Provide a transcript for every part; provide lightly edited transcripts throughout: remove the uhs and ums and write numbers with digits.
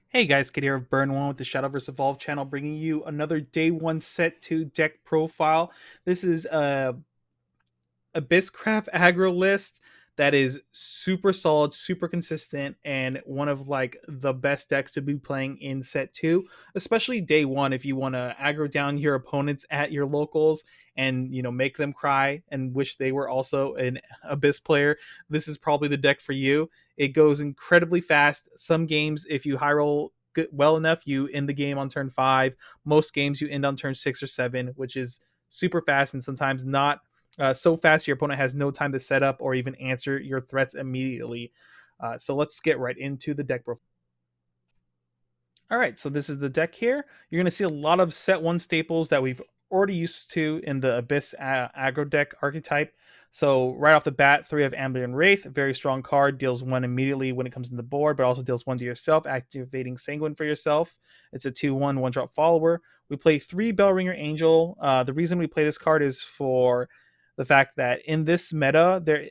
Hey guys, Kid here of Burn One with the Shadowverse Evolve channel, bringing you another day one set 2 deck profile. This is a Abysscraft aggro list that is super solid, super consistent, and one of like the best decks to be playing in set 2, especially day one if you want to aggro down your opponents at your locals and make them cry and wish they were also an Abyss player. This is probably the deck for you. It goes incredibly fast. Some games, if you high roll well enough, you end the game on turn 5. Most games you end on turn 6 or 7, which is super fast and sometimes not so fast your opponent has no time to set up or even answer your threats immediately. So let's get right into the deck profile. All right, so this is the deck here. You're going to see a lot of set 1 staples that we've already used to in the Abyss aggro deck archetype. So right off the bat, 3 of Ambient Wraith, very strong card, deals 1 immediately when it comes to the board, but also deals 1 to yourself, activating Sanguine for yourself. It's a 2/1 1-drop follower. We play 3 Bellringer Angel. The reason we play this card is for the fact that in this meta,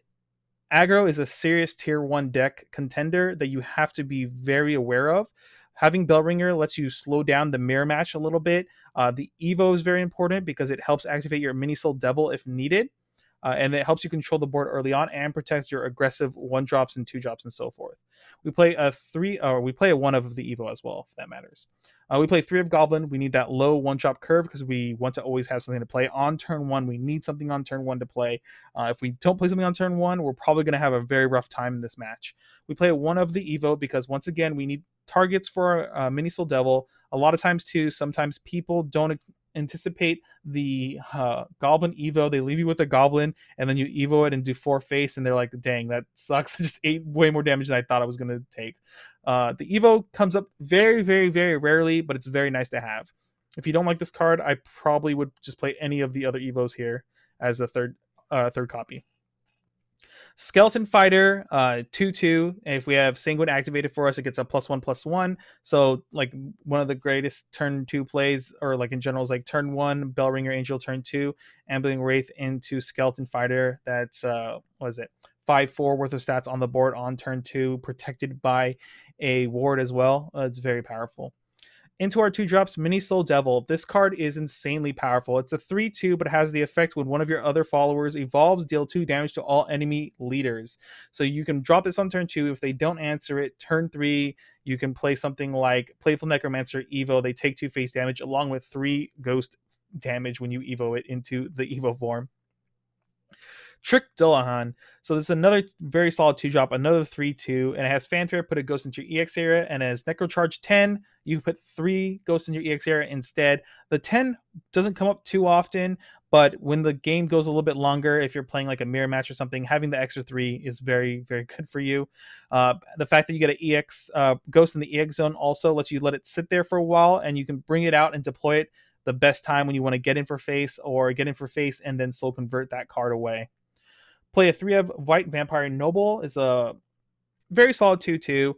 aggro is a serious tier 1 deck contender that you have to be very aware of. Having Bellringer lets you slow down the mirror match a little bit. The Evo is very important because it helps activate your Mini Soul Devil if needed. And it helps you control the board early on and protect your aggressive 1-drops and 2-drops and so forth. We play a 3, or we play a 1 of the Evo as well, if that matters. We play 3 of Goblin. We need that low 1-drop curve because we want to always have something to play on turn 1. We need something on turn 1 to play. If we don't play something on turn 1, we're probably going to have a very rough time in this match. We play 1 of the Evo because, once again, we need targets for Mini Soul Devil. A lot of times, too, sometimes people don't anticipate the Goblin Evo. They leave you with a Goblin, and then you Evo it and do 4 face, and they're like, dang, that sucks. I just ate way more damage than I thought I was going to take. The Evo comes up very, very, very rarely, but it's very nice to have. If you don't like this card, I probably would just play any of the other Evos here as a third copy. Skeleton Fighter, 2/2. And if we have Sanguine activated for us, it gets a +1/+1. So, like, one of the greatest turn 2 plays, or like in general, is like turn 1, Bellringer Angel, turn 2, Ambling Wraith into Skeleton Fighter. That's, what is it? 5/4 worth of stats on the board on turn 2, protected by a ward as well. It's very powerful. Into our 2-drops, Mini Soul Devil. This card is insanely powerful. It's a 3/2, but it has the effect when one of your other followers evolves, deal 2 damage to all enemy leaders. So you can drop this on turn 2. If they don't answer it, turn 3, you can play something like Playful Necromancer Evo. They take 2 face damage along with 3 ghost damage when you Evo it into the Evo form. Trick Dillahan. So this is another very solid 2-drop, another 3/2, and it has Fanfare, put a ghost into your EX area, and as Necrocharge 10, you put 3 ghosts in your EX area instead. The 10 doesn't come up too often, but when the game goes a little bit longer, if you're playing like a mirror match or something, having the extra 3 is very, very good for you. The fact that you get an EX ghost in the EX zone also lets you let it sit there for a while, and you can bring it out and deploy it the best time when you want to get in for face, or get in for face and then soul convert that card away. Play a 3 of White Vampire Noble. Is a very solid 2/2.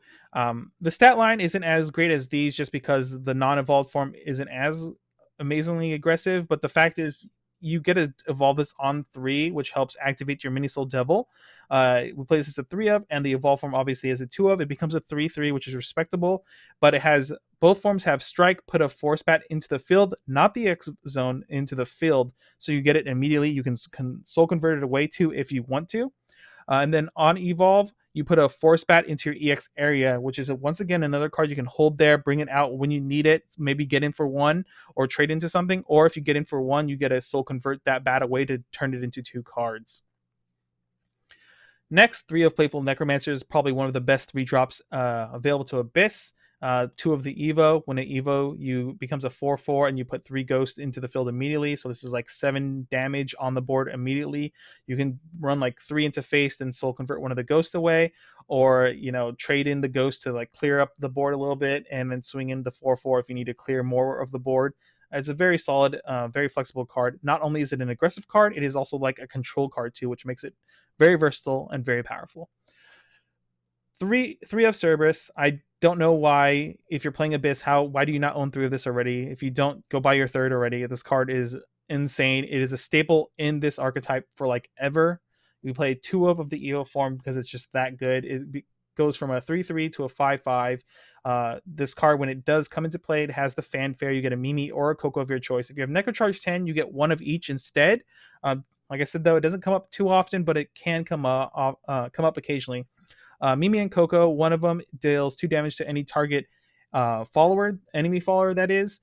The stat line isn't as great as these just because the non-evolved form isn't as amazingly aggressive, but the fact is you get to evolve this on 3, which helps activate your Mini Soul Devil. We play this as a 3 of, and the evolved form obviously is a 2 of. It becomes a 3/3, which is respectable, but it has both forms have strike, put a force bat into the field, not the X zone, into the field, so you get it immediately. You can soul convert it away too if you want to. And then on evolve, you put a force bat into your EX area, which is once again another card you can hold there, bring it out when you need it, maybe get in for 1 or trade into something. Or if you get in for 1, you get a soul convert that bat away to turn it into 2 cards. Next, 3 of Playful Necromancer is probably one of the best 3-drops available to Abyss. 2 of the Evo. When it Evo, you becomes a 4/4 and you put 3 ghosts into the field immediately. So this is like 7 damage on the board immediately. You can run like 3 into face, then soul convert one of the ghosts away, or trade in the ghost to like clear up the board a little bit, and then swing in the 4/4 if you need to clear more of the board. It's a very solid, very flexible card. Not only is it an aggressive card, it is also like a control card too, which makes it very versatile and very powerful. Three of Cerberus. I don't know why, if you're playing Abyss, why do you not own 3 of this already? If you don't, go buy your 3rd already. This card is insane. It is a staple in this archetype for like ever. We play 2 of the Evo form because it's just that good. It goes from a 3/3 to a 5/5. This card, when it does come into play, it has the fanfare. You get a Mimi or a Coco of your choice. If you have Necrocharge 10, you get one of each instead. Like I said, though, it doesn't come up too often, but it can come up occasionally. Mimi and Coco, one of them deals 2 damage to any target enemy follower, that is,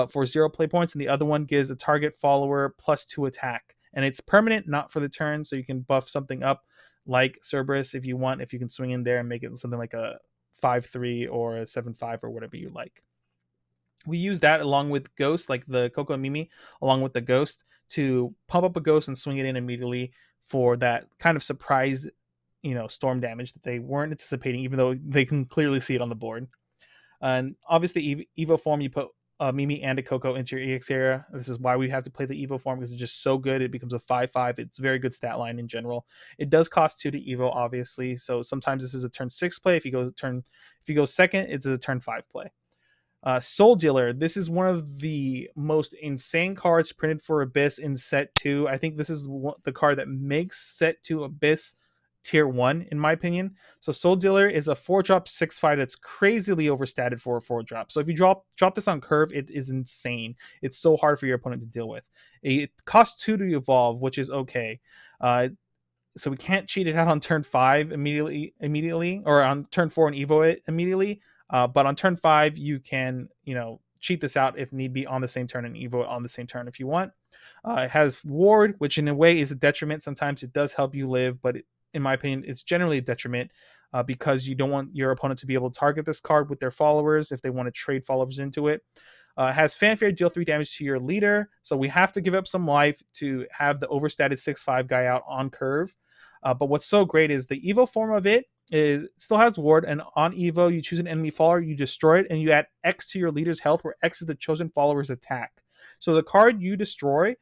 for 0 play points, and the other one gives a target follower +2 attack. And it's permanent, not for the turn, so you can buff something up like Cerberus if you want, if you can swing in there and make it something like a 5/3 or a 7/5 or whatever you like. We use that along with Ghost, like the Coco and Mimi, along with the Ghost, to pump up a Ghost and swing it in immediately for that kind of surprise, storm damage that they weren't anticipating, even though they can clearly see it on the board. And obviously, Evo form, you put Mimi and a Coco into your EX area. This is why we have to play the Evo form, because it's just so good. It becomes a 5/5. It's a very good stat line in general. It does cost 2 to Evo, obviously. So sometimes this is a turn 6 play. If you go second, it's a turn 5 play. Soul Dealer. This is one of the most insane cards printed for Abyss in set 2. I think this is the card that makes set 2 Abyss tier 1, in my opinion. So Soul Dealer is a 4-drop 6/5 that's crazily overstated for a 4-drop. So if you drop this on curve, it is insane. It's so hard for your opponent to deal with. It costs 2 to evolve, which is okay. So we can't cheat it out on turn 5 immediately, or on turn 4 and evo it immediately. But on turn 5, you can, cheat this out if need be on the same turn, and evo it on the same turn if you want. It has ward, which in a way is a detriment. Sometimes it does help you live, but in my opinion, it's generally a detriment, because you don't want your opponent to be able to target this card with their followers if they want to trade followers into it. It has fanfare, deal 3 damage to your leader, so we have to give up some life to have the overstated 6/5 guy out on curve. But what's so great is the evo form of it still has ward, and on evo you choose an enemy follower, you destroy it, and you add X to your leader's health, where X is the chosen follower's attack. So the card you destroy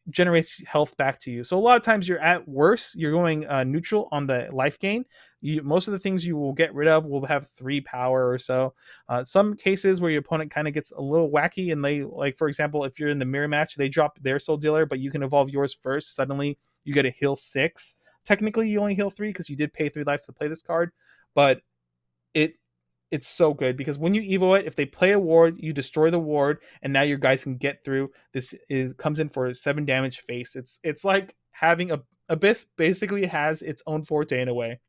generates health back to you. So a lot of times you're at worse, you're going neutral on the life gain. Most of the things you will get rid of will have 3 power or so. Some cases where your opponent kind of gets a little wacky, and they, like, for example, if you're in the mirror match, they drop their Soul Dealer, but you can evolve yours first. Suddenly you get a heal 6. Technically you only heal 3 because you did pay 3 life to play this card, but it's so good because when you evo it, if they play a ward, you destroy the ward, and now your guys can get through. This comes in for 7 damage face. It's like having Abyss basically has its own forte in a way.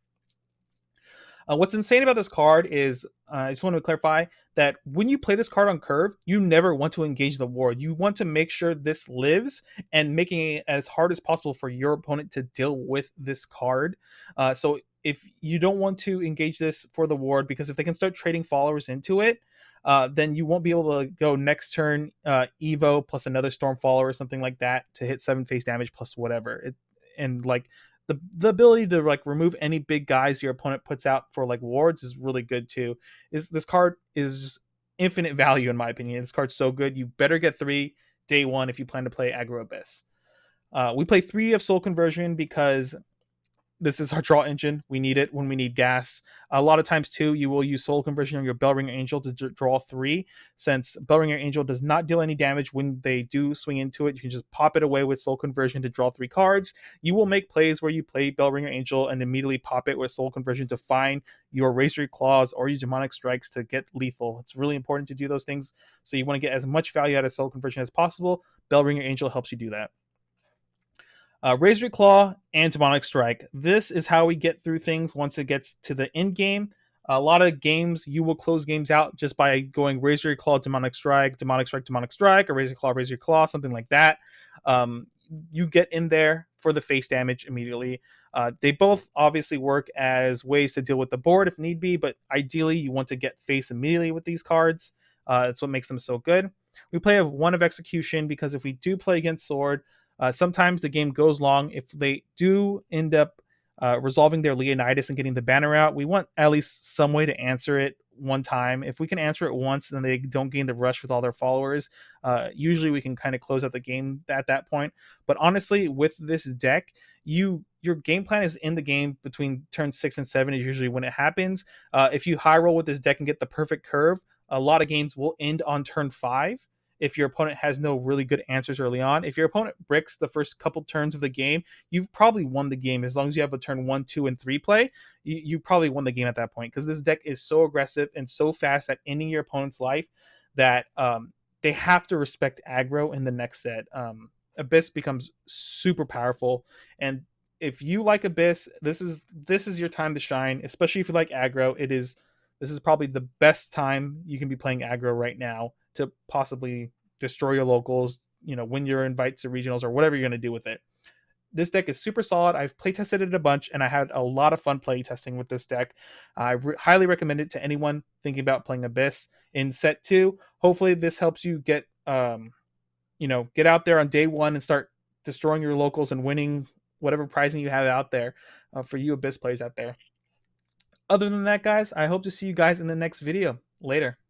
What's insane about this card is, I just want to clarify that when you play this card on curve, you never want to engage the ward. You want to make sure this lives, and making it as hard as possible for your opponent to deal with this card. So if you don't want to engage this for the ward, because if they can start trading followers into it, then you won't be able to go next turn evo plus another storm follower or something like that to hit 7 face damage plus whatever. And like the ability to like remove any big guys your opponent puts out for like wards is really good too. This card is infinite value in my opinion. This card's so good. You better get 3 day 1 if you plan to play Aggro Abyss. We play 3 of Soul Conversion because this is our draw engine. We need it when we need gas. A lot of times too, you will use Soul Conversion on your Bellringer Angel to draw 3. Since Bellringer Angel does not deal any damage when they do swing into it, you can just pop it away with Soul Conversion to draw 3 cards. You will make plays where you play Bellringer Angel and immediately pop it with Soul Conversion to find your Razor Claws or your Demonic Strikes to get lethal. It's really important to do those things. So you want to get as much value out of Soul Conversion as possible. Bellringer Angel helps you do that. Razor Claw and Demonic Strike. This is how we get through things once it gets to the end game. A lot of games, you will close games out just by going Razor Claw, Demonic Strike, Demonic Strike, Demonic Strike, or Razor Claw, something like that. You get in there for the face damage immediately. They both obviously work as ways to deal with the board if need be, but ideally you want to get face immediately with these cards. That's what makes them so good. We play 1 of Execution because if we do play against Sword, sometimes the game goes long. If they do end up resolving their Leonidas and getting the banner out, we want at least some way to answer it one time. If we can answer it once and they don't gain the rush with all their followers, usually we can kind of close out the game at that point. But honestly, with this deck, your game plan is in the game between turn 6 and 7 is usually when it happens. If you high roll with this deck and get the perfect curve, a lot of games will end on turn 5. if your opponent has no really good answers early on. If your opponent bricks the first couple turns of the game, you've probably won the game. As long as you have a turn 1, 2, and 3 play, you probably won the game at that point, because this deck is so aggressive and so fast at ending your opponent's life that they have to respect aggro in the next set. Abyss becomes super powerful, and if you like Abyss, this is your time to shine. Especially if you like aggro, this is probably the best time you can be playing aggro right now to possibly destroy your locals, win your invites to regionals or whatever you're going to do with it. This deck is super solid. I've playtested it a bunch, and I had a lot of fun playtesting with this deck. I highly recommend it to anyone thinking about playing Abyss in set 2. Hopefully this helps you get get out there on day 1 and start destroying your locals and winning whatever prizing you have out there, for you Abyss players out there. Other than that, guys, I hope to see you guys in the next video. Later.